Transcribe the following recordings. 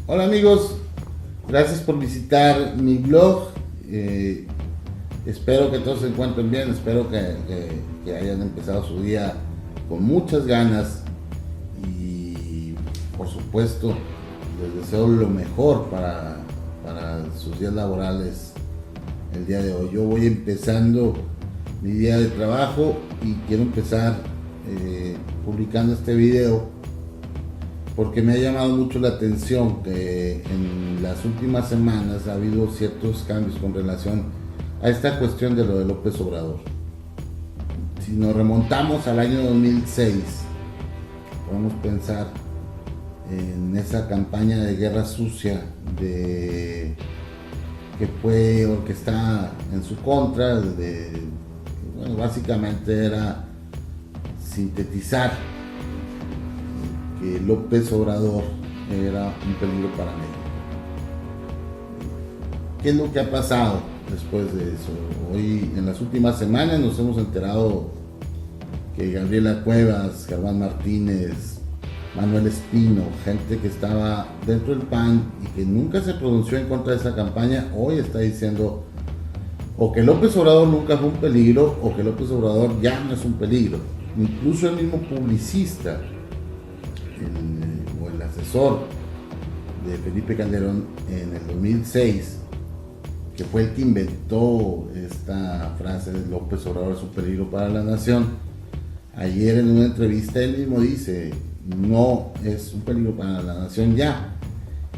Hola amigos, gracias por visitar mi blog. Espero que todos se encuentren bien, espero que hayan empezado su día con muchas ganas y por supuesto les deseo lo mejor para sus días laborales el día de hoy. Yo voy empezando mi día de trabajo y quiero empezar publicando este video porque me ha llamado mucho la atención que en las últimas semanas ha habido ciertos cambios con relación a esta cuestión de lo de López Obrador. Si nos remontamos al año 2006, podemos pensar en esa campaña de guerra sucia que fue orquestada en su contra, bueno, básicamente era sintetizar que López Obrador era un peligro para México. ¿Qué es lo que ha pasado después de eso? Hoy, en las últimas semanas, nos hemos enterado que Gabriela Cuevas, Germán Martínez, Manuel Espino, gente que estaba dentro del PAN y que nunca se pronunció en contra de esa campaña, hoy está diciendo o que López Obrador nunca fue un peligro o que López Obrador ya no es un peligro. Incluso el mismo publicista o el asesor de Felipe Calderón en el 2006, que fue el que inventó esta frase de López Obrador es un peligro para la nación, ayer en una entrevista él mismo dice, no es un peligro para la nación ya.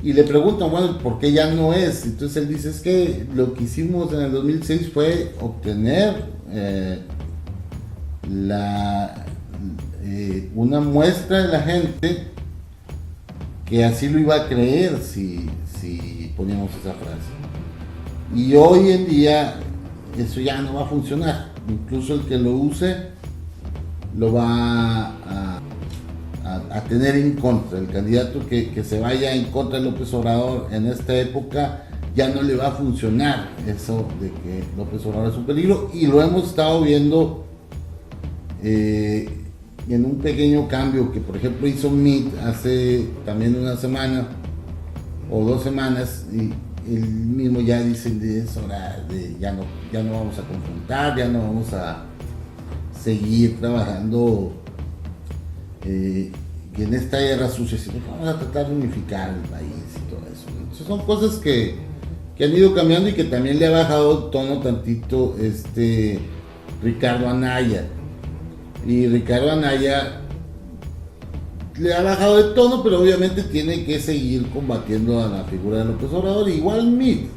Y le preguntan, bueno, ¿por qué ya no es? Entonces él dice, es que lo que hicimos en el 2006 fue obtener una muestra de la gente que así lo iba a creer si poníamos esa frase. Y hoy en día eso ya no va a funcionar. Incluso el que lo use lo va a tener en contra. El candidato que se vaya en contra de López Obrador en esta época ya no le va a funcionar eso de que López Obrador es un peligro. Y lo hemos estado viendo en un pequeño cambio que por ejemplo hizo Meet hace también una semana o 2 semanas, y él mismo ya dice es hora de ya no vamos a confrontar, ya no vamos a seguir trabajando en esta guerra sucia, sino vamos a tratar de unificar el país y todo eso. Entonces son cosas que han ido cambiando y que también le ha bajado el tono tantito Ricardo Anaya. Y Ricardo Anaya le ha bajado de tono, pero obviamente tiene que seguir combatiendo a la figura de López Obrador, igual Meade,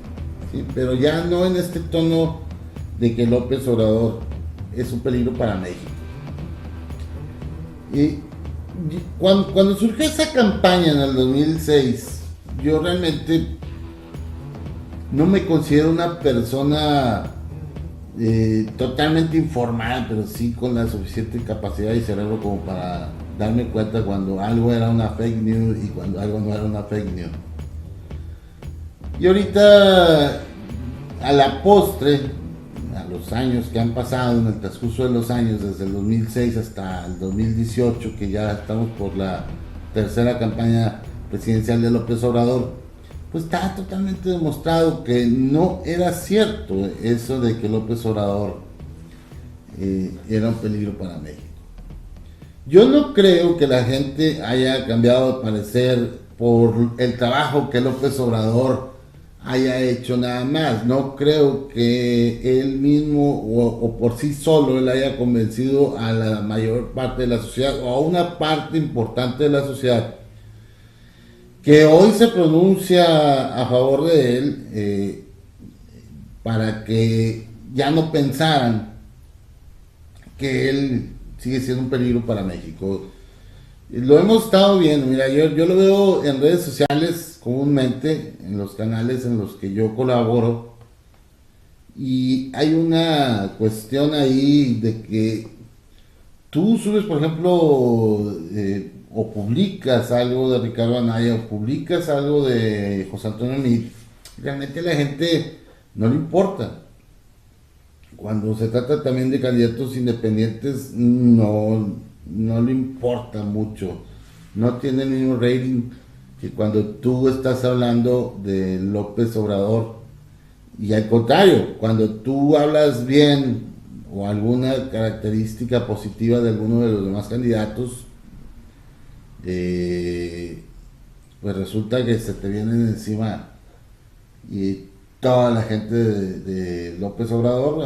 ¿sí? Pero ya no en este tono de que López Obrador es un peligro para México. Y cuando surgió esa campaña en el 2006, yo realmente no me considero una persona totalmente informada, pero sí con la suficiente capacidad y cerebro como para darme cuenta cuando algo era una fake news y cuando algo no era una fake news. Y ahorita, a la postre, a los años que han pasado, en el transcurso de los años, desde el 2006 hasta el 2018, que ya estamos por la tercera campaña presidencial de López Obrador, pues está totalmente demostrado que no era cierto eso de que López Obrador era un peligro para México. Yo no creo que la gente haya cambiado de parecer por el trabajo que López Obrador haya hecho nada más. No creo que él mismo o por sí solo él haya convencido a la mayor parte de la sociedad o a una parte importante de la sociedad que hoy se pronuncia a favor de él, para que ya no pensaran que él sigue siendo un peligro para México. Lo hemos estado viendo, mira, yo lo veo en redes sociales comúnmente, en los canales en los que yo colaboro, y hay una cuestión ahí de que tú subes, por ejemplo, o publicas algo de Ricardo Anaya o publicas algo de José Antonio Meade, realmente a la gente no le importa. Cuando se trata también de candidatos independientes, no le importa mucho, no tiene el mismo rating que cuando tú estás hablando de López Obrador, y al contrario, cuando tú hablas bien o alguna característica positiva de alguno de los demás candidatos, pues resulta que se te vienen encima y toda la gente de López Obrador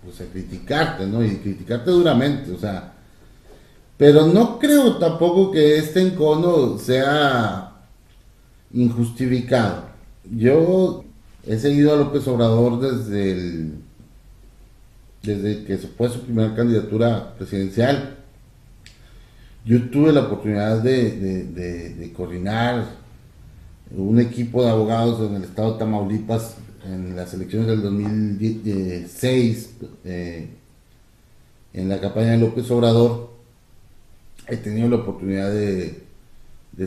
pues a criticarte, ¿no? Y criticarte duramente, o sea, pero no creo tampoco que este encono sea injustificado. Yo he seguido a López Obrador desde que fue su primera candidatura presidencial. Yo tuve la oportunidad de coordinar un equipo de abogados en el estado de Tamaulipas en las elecciones del 2006, en la campaña de López Obrador. He tenido la oportunidad de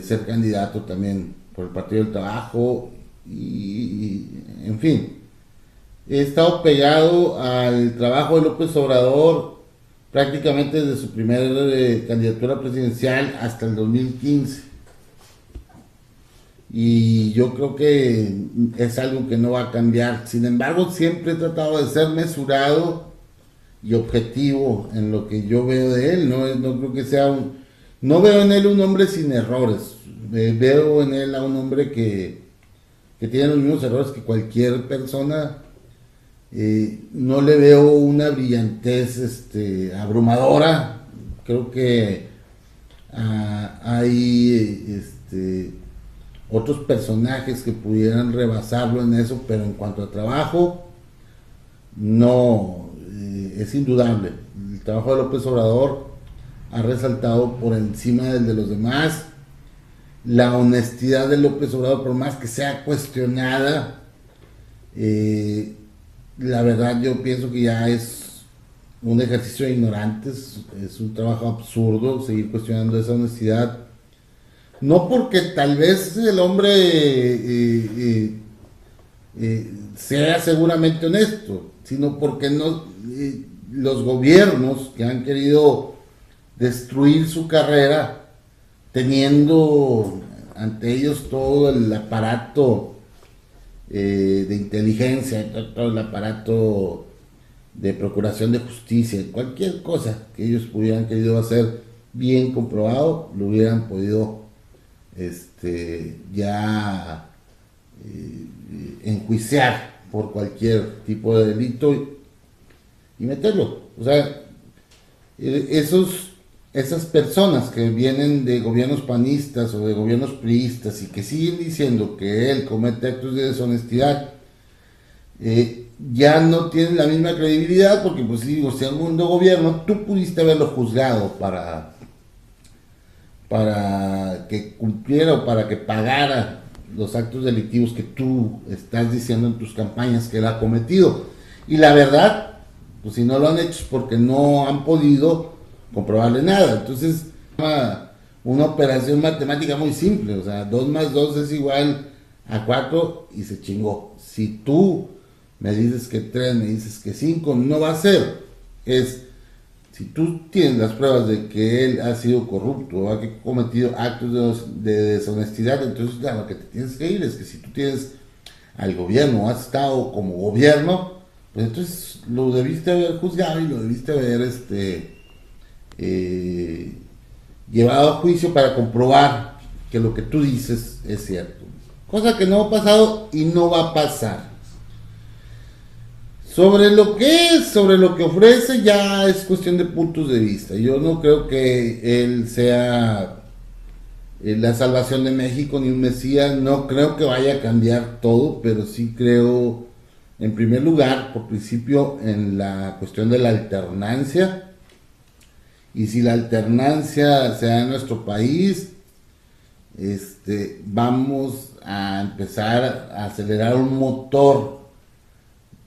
ser candidato también por el Partido del Trabajo y en fin, he estado pegado al trabajo de López Obrador prácticamente desde su primera candidatura presidencial hasta el 2015. Y yo creo que es algo que no va a cambiar. Sin embargo, siempre he tratado de ser mesurado y objetivo en lo que yo veo de él. No creo que sea no veo en él un hombre sin errores. Veo en él a un hombre que tiene los mismos errores que cualquier persona. No le veo una brillantez abrumadora. Creo que hay otros personajes que pudieran rebasarlo en eso, pero en cuanto a trabajo, no, es indudable. El trabajo de López Obrador ha resaltado por encima del de los demás. La honestidad de López Obrador, por más que sea cuestionada, la verdad yo pienso que ya es un ejercicio de ignorantes, es un trabajo absurdo seguir cuestionando esa honestidad. No porque tal vez el hombre sea seguramente honesto, sino porque los gobiernos que han querido destruir su carrera, teniendo ante ellos todo el aparato de inteligencia, todo el aparato de procuración de justicia, cualquier cosa que ellos hubieran querido hacer bien comprobado, lo hubieran podido ya enjuiciar por cualquier tipo de delito y meterlo. O sea, esas personas que vienen de gobiernos panistas o de gobiernos priistas y que siguen diciendo que él comete actos de deshonestidad, ya no tienen la misma credibilidad, porque pues digo, si algún gobierno tú pudiste haberlo juzgado para que cumpliera o para que pagara los actos delictivos que tú estás diciendo en tus campañas que él ha cometido. Y la verdad, pues si no lo han hecho es porque no han podido comprobarle nada. Entonces, una operación matemática muy simple, o sea, 2 más 2 es igual a 4 y se chingó. Si tú me dices que 3, me dices que 5, no va a ser. Si tú tienes las pruebas de que él ha sido corrupto o ha cometido actos de deshonestidad, entonces claro, que te tienes que ir. Es que si tú tienes al gobierno, has estado como gobierno, pues entonces lo debiste haber juzgado y lo debiste haber llevado a juicio para comprobar que lo que tú dices es cierto. Cosa que no ha pasado y no va a pasar. Sobre lo que ofrece ya es cuestión de puntos de vista. Yo no creo que él sea la salvación de México ni un mesías. No creo que vaya a cambiar todo, pero sí creo, en primer lugar, por principio, en la cuestión de la alternancia. Y si la alternancia se da en nuestro país, vamos a empezar a acelerar un motor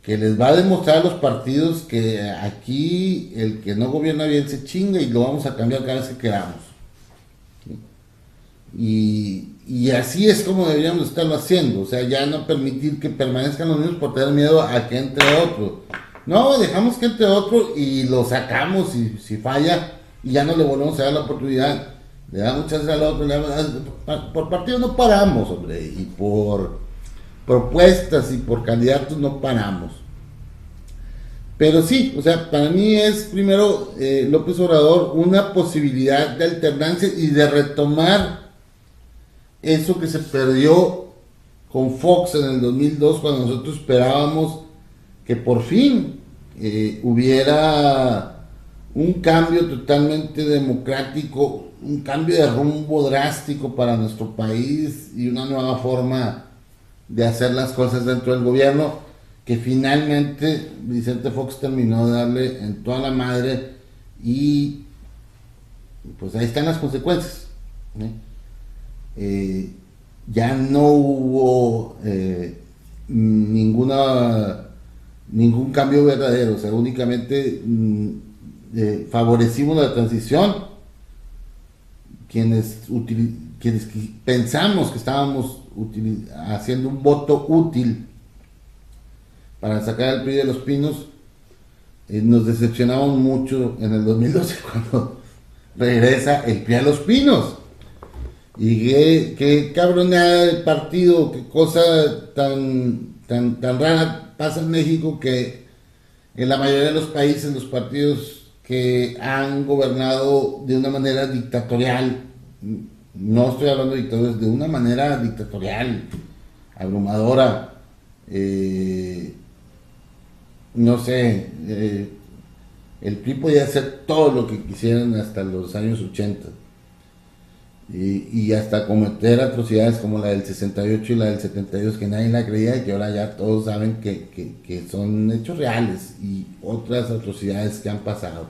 que les va a demostrar a los partidos que aquí el que no gobierna bien se chinga y lo vamos a cambiar cada vez que queramos. Y así es como deberíamos estarlo haciendo. O sea, ya no permitir que permanezcan los mismos por tener miedo a que entre otro. No, dejamos que entre otro y lo sacamos y si falla y ya no le volvemos a dar la oportunidad le damos chance al otro, por partidos no paramos, hombre, y por propuestas y por candidatos no paramos. Pero sí, o sea, para mí es primero López Obrador una posibilidad de alternancia y de retomar eso que se perdió con Fox en el 2002, cuando nosotros esperábamos que por fin hubiera un cambio totalmente democrático, un cambio de rumbo drástico para nuestro país y una nueva forma de hacer las cosas dentro del gobierno, que finalmente Vicente Fox terminó de darle en toda la madre, y pues ahí están las consecuencias. Ya no hubo ningún cambio verdadero, o sea, únicamente favorecimos la transición, quienes pensamos que estábamos haciendo un voto útil para sacar al PRI de los pinos. Nos decepcionamos mucho en el 2012 cuando regresa el PRI a los pinos. Y qué cabronada de partido, qué cosa tan rara pasa en México, que en la mayoría de los países los partidos que han gobernado de una manera dictatorial, no estoy hablando de dictadores, de una manera dictatorial, abrumadora, no sé, el PRI podía hacer todo lo que quisieran hasta los años 80 y hasta cometer atrocidades como la del 68 y la del 72, que nadie la creía, y que ahora ya todos saben que son hechos reales, y otras atrocidades que han pasado.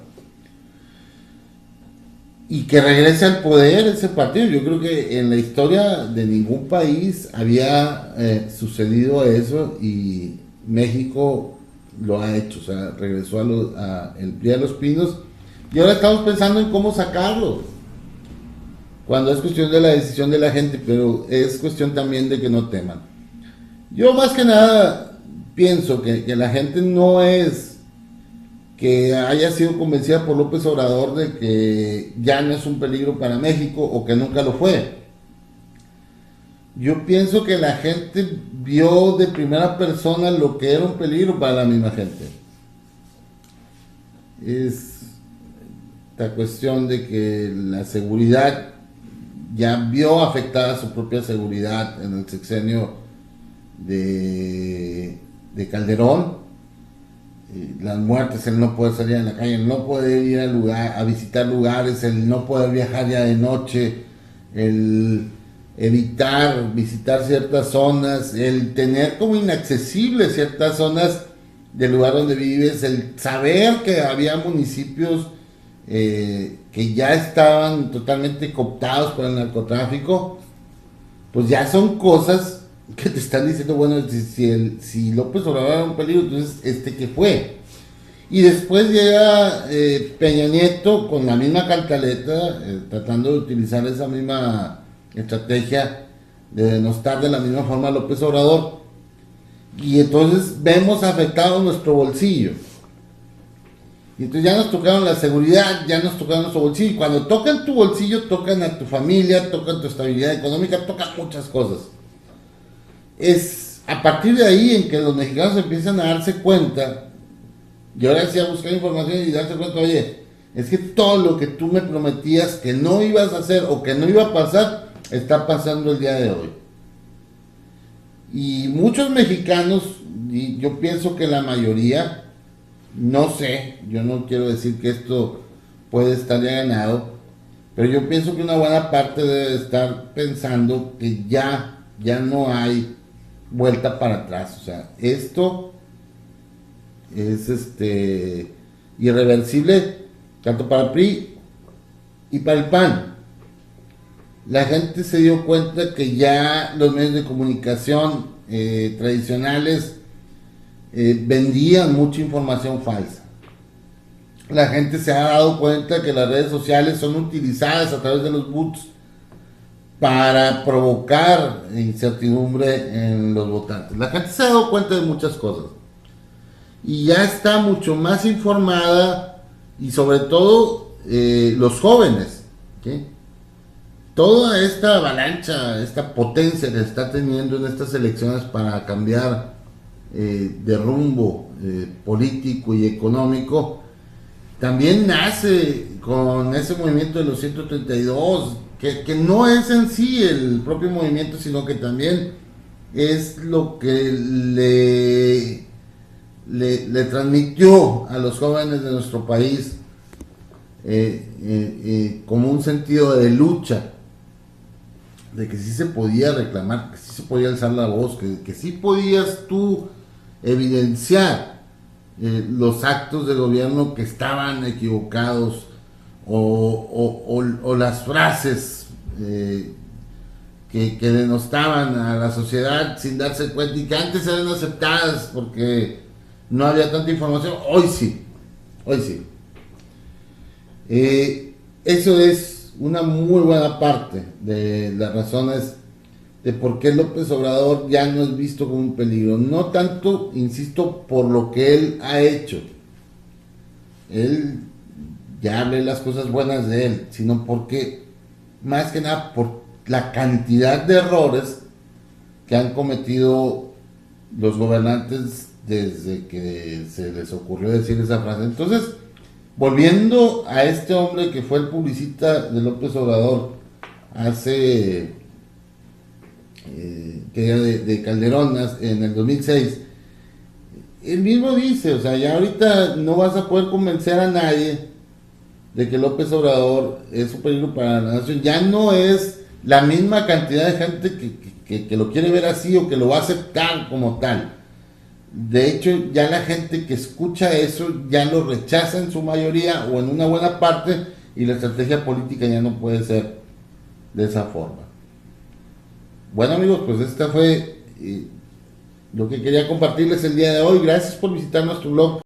Y que regrese al poder ese partido. Yo creo que en la historia de ningún país había sucedido eso, y México lo ha hecho. O sea, regresó el PRI a los pinos, y ahora estamos pensando en cómo sacarlo, cuando es cuestión de la decisión de la gente, pero es cuestión también de que no teman. Yo más que nada pienso que la gente no es que haya sido convencida por López Obrador de que ya no es un peligro para México, o que nunca lo fue. Yo pienso que la gente vio de primera persona lo que era un peligro para la misma gente. Es la cuestión de que la seguridad, ya vio afectada su propia seguridad en el sexenio de Calderón. Las muertes, el no poder salir a la calle, el no poder ir a visitar lugares, el no poder viajar ya de noche, el evitar visitar ciertas zonas, el tener como inaccesibles ciertas zonas del lugar donde vives, el saber que había municipios que ya estaban totalmente cooptados por el narcotráfico. Pues ya son cosas que te están diciendo, bueno, si López Obrador era un peligro, entonces ¿qué fue? Y después llega Peña Nieto con la misma cantaleta, tratando de utilizar esa misma estrategia de denostar de la misma forma a López Obrador, y entonces vemos afectado nuestro bolsillo. Y entonces ya nos tocaron la seguridad, ya nos tocaron nuestro bolsillo, y cuando tocan tu bolsillo, tocan a tu familia, tocan tu estabilidad económica, tocan muchas cosas. Es a partir de ahí en que los mexicanos empiezan a darse cuenta, y ahora sí a buscar información y darse cuenta, oye, es que todo lo que tú me prometías que no ibas a hacer o que no iba a pasar, está pasando el día de hoy. Y muchos mexicanos, y yo pienso que la mayoría, no sé, yo no quiero decir que esto puede estar ya ganado, pero yo pienso que una buena parte debe estar pensando que ya no hay vuelta para atrás. O sea, esto es irreversible, tanto para el PRI y para el PAN. La gente se dio cuenta que ya los medios de comunicación tradicionales vendían mucha información falsa. La gente se ha dado cuenta que las redes sociales son utilizadas a través de los bots para provocar incertidumbre en los votantes. La gente se ha dado cuenta de muchas cosas y ya está mucho más informada, y sobre todo los jóvenes, ¿sí? toda esta avalancha, esta potencia que está teniendo en estas elecciones para cambiar de rumbo político y económico, también nace con ese movimiento de los 132, que no es en sí el propio movimiento, sino que también es lo que le transmitió a los jóvenes de nuestro país como un sentido de lucha, de que sí se podía reclamar, que sí se podía alzar la voz, que sí podías tú evidenciar los actos de gobierno que estaban equivocados o las frases que denostaban a la sociedad sin darse cuenta y que antes eran aceptadas porque no había tanta información. Hoy sí, hoy sí. Eso es una muy buena parte de las razones de por qué López Obrador ya no es visto como un peligro. No tanto, insisto, por lo que él ha hecho. Él ya hablé las cosas buenas de él, sino porque, más que nada, por la cantidad de errores que han cometido los gobernantes desde que se les ocurrió decir esa frase. Entonces, volviendo a este hombre que fue el publicista de López Obrador hace que era de Calderón en el 2006, él mismo dice, o sea, ya ahorita no vas a poder convencer a nadie de que López Obrador es un peligro para la nación. Ya no es la misma cantidad de gente que lo quiere ver así o que lo va a aceptar como tal. De hecho, ya la gente que escucha eso ya lo rechaza en su mayoría o en una buena parte, y la estrategia política ya no puede ser de esa forma. Bueno amigos, pues esta fue lo que quería compartirles el día de hoy. Gracias por visitar nuestro blog.